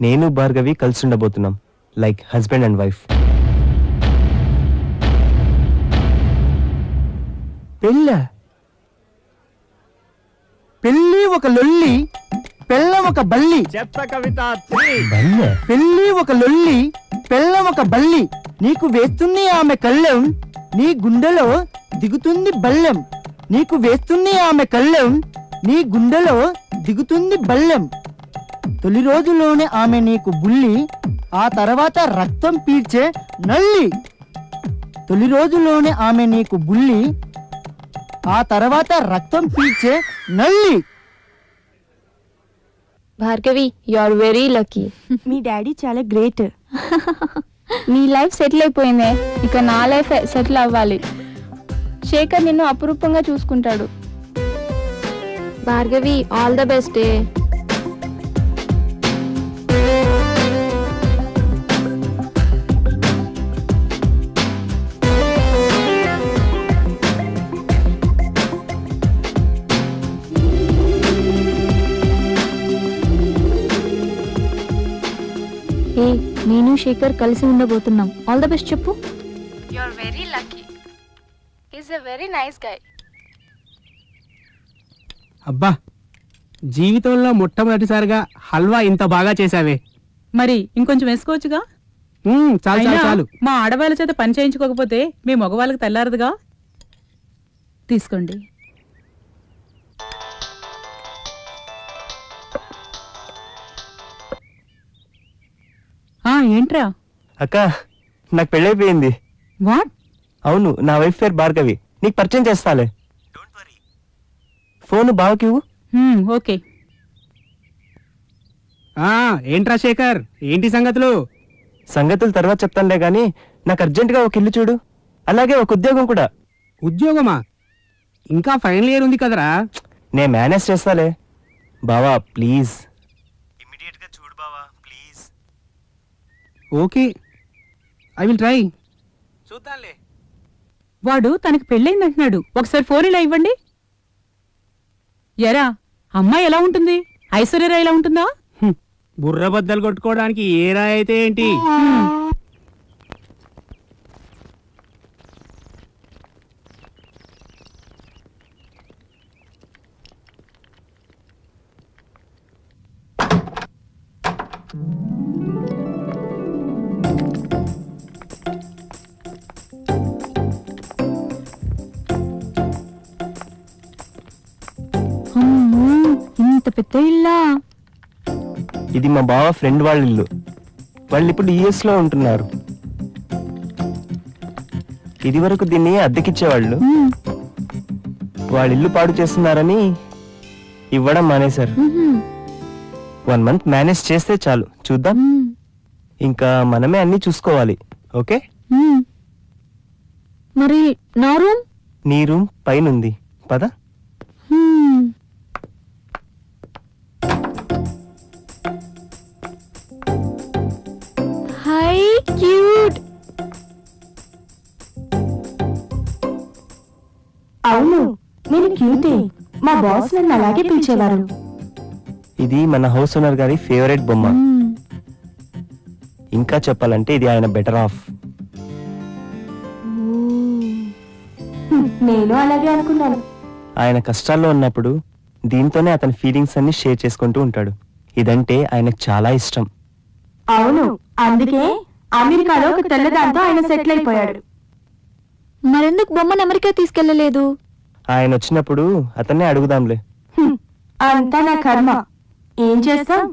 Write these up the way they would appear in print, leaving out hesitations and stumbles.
నేను భార్గవి కలిసి ఉండబోతున్నాం, like husband and wife. పెళ్ళి ఒక లొల్లి, పెళ్ళం ఒక బల్లి. చెత్త కవిత పెళ్ళి ఒక లొల్లి, పెళ్ళం ఒక బల్లి. నీకు వేస్తుంది ఆమె కళ్ళెం, నీ గుండెలో దిగుతుంది బల్లెం. నీకు వేస్తుంది ఆమె కళ్ళెం, నీ గుండెలో దిగుతుంది బల్లెం. తొలి రోజులోనే ఆమె నీకు బుల్లి, ఆ తర్వాత రక్తం పీల్చే నల్లి. తొలి రోజులోనే ఆమె నీకు బుల్లి, ఆ తర్వాత రక్తం పీల్చే నల్లి. Bhargavi, you are very lucky. మీ డాడీ చాలా గ్రేట్. నీ లైఫ్ సెటిల్ అయిపోయిందే, ఇక నా లైఫ్ సెటిల్ అవ్వాలి. శేఖర్ నిన్ను అపురూపంగా చూసుకుంటాడు. Bhargavi, all the best. నేను శేఖర్ కలిసి ఉండబోతున్నాం. ఆల్ ద బెస్ట్ చెప్పు. You are very lucky. Is a very nice guy. అబ్బా, జీవితంలో మొట్టమొదటిసారిగా హల్వా ఇంత బాగా చేసావే. మరి ఇంకొంచెం వేసుకోవచ్చుగా. చాలు చాలు చాలు. మా ఆడవాళ్ళ చేత పని చేయించుకోకపోతే మీ మగవాళ్ళకి తెల్లారదుగా. తీసుకోండి. ఏంట్రా? అక్క, నాకు పెళ్ళైపోయింది. వాట్? అవును, నా వైఫ్ పేరు భార్గవి. నీకు పరిచయం చేస్తాలే. ఫోన్ బావకి ఇవ్వు. ఓకే. ఏంట్రా శేఖర్, ఏంటి సంగతులు? సంగతులు తర్వాత చెప్తానులే గాని, నాకు అర్జెంటుగా ఒక ఇల్లు చూడు, అలాగే ఒక ఉద్యోగం కూడా. ఉద్యోగమా? ఇంకా ఫైనల్ ఇయర్ ఉంది కదరా. నేను మేనేజ్ చేస్తాలే బావా, ప్లీజ్. ఇమ్మీడియట్ గా చూడు బావా, please. Okay, I will try. చూద్దాంలే. వాడు తనకి పెళ్ళైందంటున్నాడు. ఒకసారి ఫోన్ ఇలా ఇవ్వండి. ఎరా, అమ్మాయి ఎలా ఉంటుంది? ఐశ్వర్యరాయ్ ఎలా ఉంటుందా? బుర్ర బద్దలు కొట్టుకోవడానికి ఏ రాయి అయితే ఏంటి? ఇంత పెద్ద ఇల్లా? ఇది మా బావ ఫ్రెండ్ వాళ్ళ ఇల్లు. వాళ్ళు ఇప్పుడు యుఎస్ లో ఉంటున్నారు. ఇది వరకు దీన్ని అద్దెకిచ్చేవాళ్ళు. వాళ్ళ ఇల్లు పాడు చేస్తున్నారని ఇవ్వడం మానేశారు. 1 month మేనేజ్ చేస్తే చాలు, చూద్దాం. ఇంకా మనమే అన్ని చూసుకోవాలి. ఓకే? మరి నా రూమ్? నీ రూమ్ పైనుంది, పద. High cute. అవును, నేను క్యూటే. మా బాస్ నన్ను అలాగే పిలిచేవారు. ఇది మన హౌస్ ఓనర్ గారి ఫేవరెట్ బొమ్మ. ఇంకా చెప్పాలంటే ఇది ఆయన బెటర్ ఆఫ్. నేను అలాగే అనుకున్నాను. ఆయన కష్టాల్లో ఉన్నప్పుడు దీంతోనే అతని ఫీలింగ్స్ అన్ని షేర్ చేసుకుంటూ ఉంటాడు. ఇదంటే ఆయనకు చాలా ఇష్టం. అవును, అందుకే అమెరికాలో ఒక తెల్లదాంతో ఆయన సెటిల్ అయిపోయాడు. మరెందుకు బొమ్మను అమెరికా తీసుకెళ్లలేదు? ఆయన వచ్చినప్పుడు అతన్నే అడుగుదాంలే. అంతా నా కర్మ. ఏం చేస్తాం?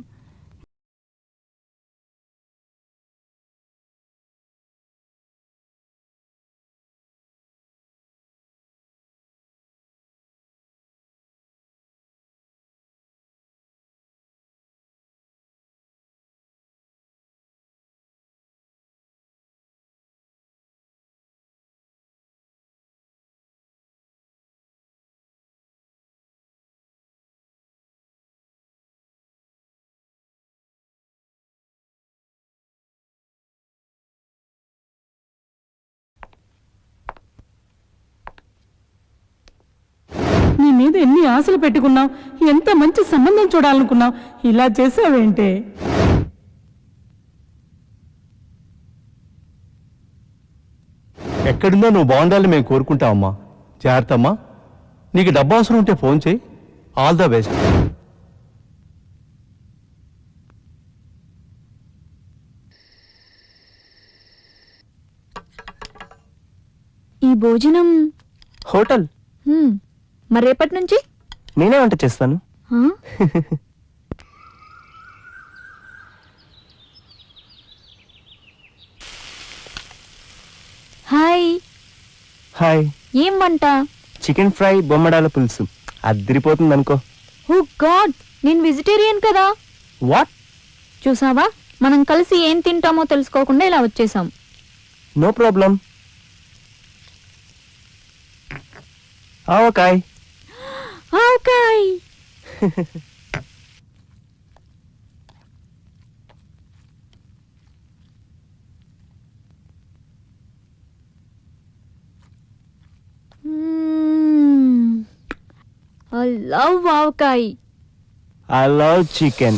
నీ మీద ఎన్ని ఆశలు పెట్టుకున్నావు, ఎంత మంచి సంబంధం చూడాలనుకున్నావు, ఇలా చేసావేంటే? ఎక్కడున్నా నువ్వు బాగుండాలని మేము కోరుకుంటామమ్మా. జాగ్రత్త అమ్మా. నీకు డబ్బు అవసరం ఉంటే ఫోన్ చేయి. All the best. ఈ భోజనం హోటల్ మరి రేపటి నుంచి నేనే వంట చేస్తాను. ఆ? Hi, hi. ఏం వంట? చికెన్ ఫ్రై, బొమ్మడాల పులుసు. అద్దరిపోతుంది అనుకో. ఓ గాడ్, నేను వెజిటేరియన్ కదా. వాట్? చూసావా, మనం కలిసి ఏం తింటామో తెలుసుకోకుండా ఇలా వచ్చేసాం. No problem. Avakaya. Avakaya. I love avakaya. I love chicken.